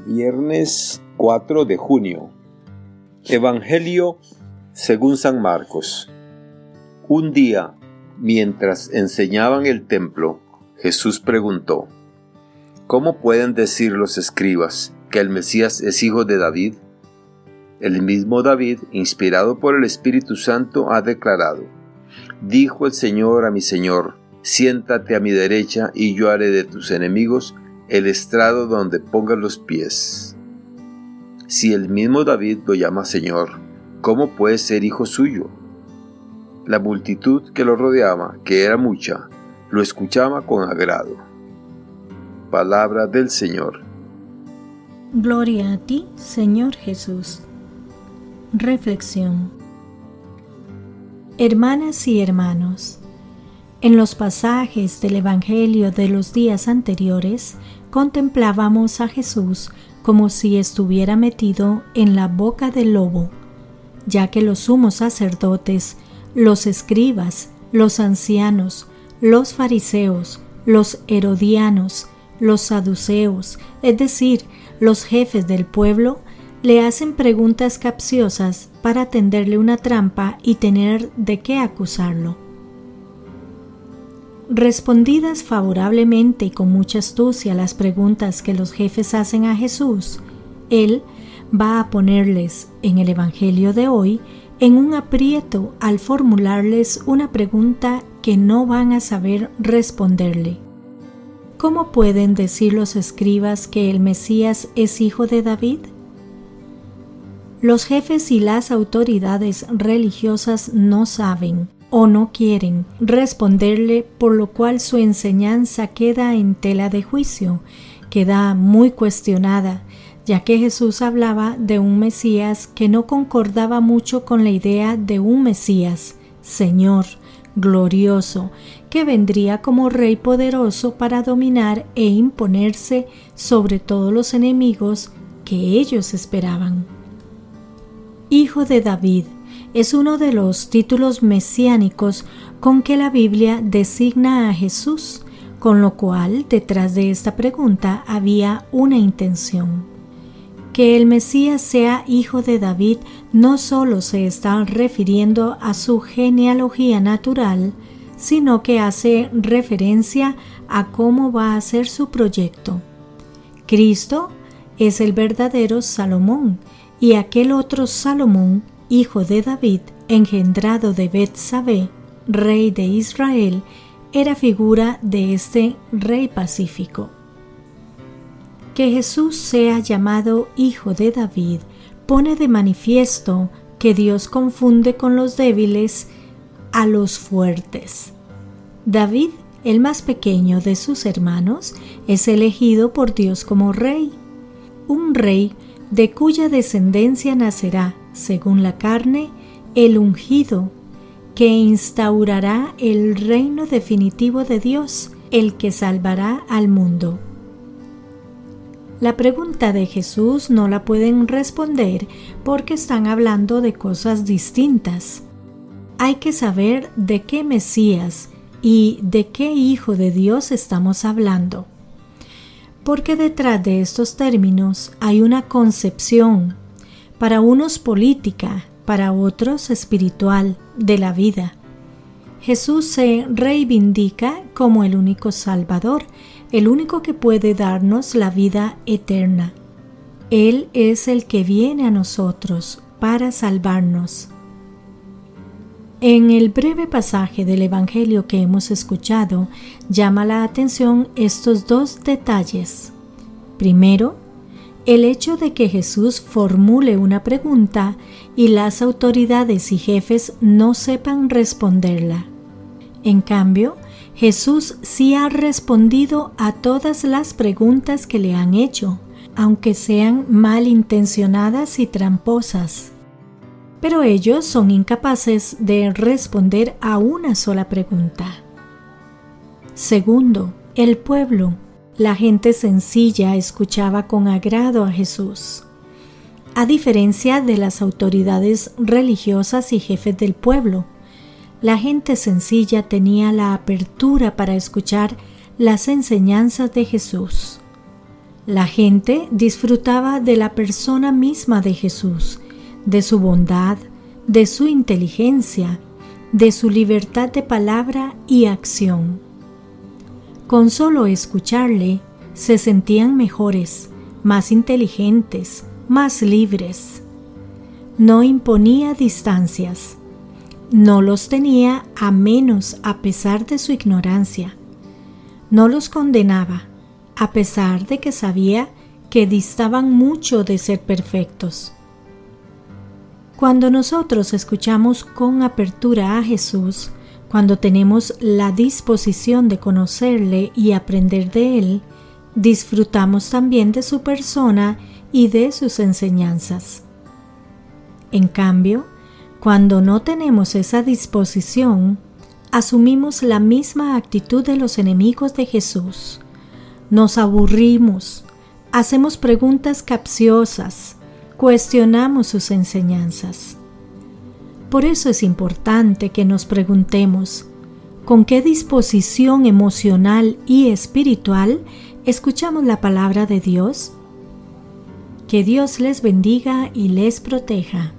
Viernes 4 de junio. Evangelio según San Marcos. Un día, mientras enseñaban el templo, Jesús preguntó: ¿Cómo pueden decir los escribas que el Mesías es hijo de David? El mismo David, inspirado por el Espíritu Santo, ha declarado: Dijo el Señor a mi Señor: siéntate a mi derecha y yo haré de tus enemigos el estrado donde pongas los pies. Si el mismo David lo llama Señor, ¿cómo puede ser hijo suyo? La multitud que lo rodeaba, que era mucha, lo escuchaba con agrado. Palabra del Señor. Gloria a ti, Señor Jesús. Reflexión. Hermanas y hermanos, en los pasajes del Evangelio de los días anteriores, contemplábamos a Jesús como si estuviera metido en la boca del lobo, ya que los sumos sacerdotes, los escribas, los ancianos, los fariseos, los herodianos, los saduceos, es decir, los jefes del pueblo, le hacen preguntas capciosas para tenderle una trampa y tener de qué acusarlo. Respondidas favorablemente y con mucha astucia las preguntas que los jefes hacen a Jesús, Él va a ponerles, en el Evangelio de hoy, en un aprieto al formularles una pregunta que no van a saber responderle. ¿Cómo pueden decir los escribas que el Mesías es hijo de David? Los jefes y las autoridades religiosas no saben o no quieren responderle, por lo cual su enseñanza queda en tela de juicio, queda muy cuestionada, ya que Jesús hablaba de un Mesías que no concordaba mucho con la idea de un Mesías, Señor, glorioso, que vendría como Rey poderoso para dominar e imponerse sobre todos los enemigos que ellos esperaban. Hijo de David es uno de los títulos mesiánicos con que la Biblia designa a Jesús, con lo cual detrás de esta pregunta había una intención. Que el Mesías sea hijo de David no solo se está refiriendo a su genealogía natural, sino que hace referencia a cómo va a ser su proyecto. Cristo es el verdadero Salomón, y aquel otro Salomón, hijo de David, engendrado de Betsabé, rey de Israel, era figura de este rey pacífico. Que Jesús sea llamado hijo de David pone de manifiesto que Dios confunde con los débiles a los fuertes. David, el más pequeño de sus hermanos, es elegido por Dios como rey, un rey de cuya descendencia nacerá, según la carne, el ungido, que instaurará el reino definitivo de Dios, el que salvará al mundo. La pregunta de Jesús no la pueden responder porque están hablando de cosas distintas. Hay que saber de qué Mesías y de qué Hijo de Dios estamos hablando, porque detrás de estos términos hay una concepción, para unos política, para otros espiritual, de la vida. Jesús se reivindica como el único Salvador, el único que puede darnos la vida eterna. Él es el que viene a nosotros para salvarnos. En el breve pasaje del Evangelio que hemos escuchado, llama la atención estos dos detalles. Primero, el hecho de que Jesús formule una pregunta y las autoridades y jefes no sepan responderla. En cambio, Jesús sí ha respondido a todas las preguntas que le han hecho, aunque sean malintencionadas y tramposas. Pero ellos son incapaces de responder a una sola pregunta. Segundo, el pueblo, la gente sencilla, escuchaba con agrado a Jesús. A diferencia de las autoridades religiosas y jefes del pueblo, la gente sencilla tenía la apertura para escuchar las enseñanzas de Jesús. La gente disfrutaba de la persona misma de Jesús, de su bondad, de su inteligencia, de su libertad de palabra y acción. Con solo escucharle, se sentían mejores, más inteligentes, más libres. No imponía distancias. No los tenía a menos a pesar de su ignorancia. No los condenaba, a pesar de que sabía que distaban mucho de ser perfectos. Cuando nosotros escuchamos con apertura a Jesús, cuando tenemos la disposición de conocerle y aprender de Él, disfrutamos también de su persona y de sus enseñanzas. En cambio, cuando no tenemos esa disposición, asumimos la misma actitud de los enemigos de Jesús. Nos aburrimos, hacemos preguntas capciosas, cuestionamos sus enseñanzas. Por eso es importante que nos preguntemos, ¿con qué disposición emocional y espiritual escuchamos la palabra de Dios? Que Dios les bendiga y les proteja.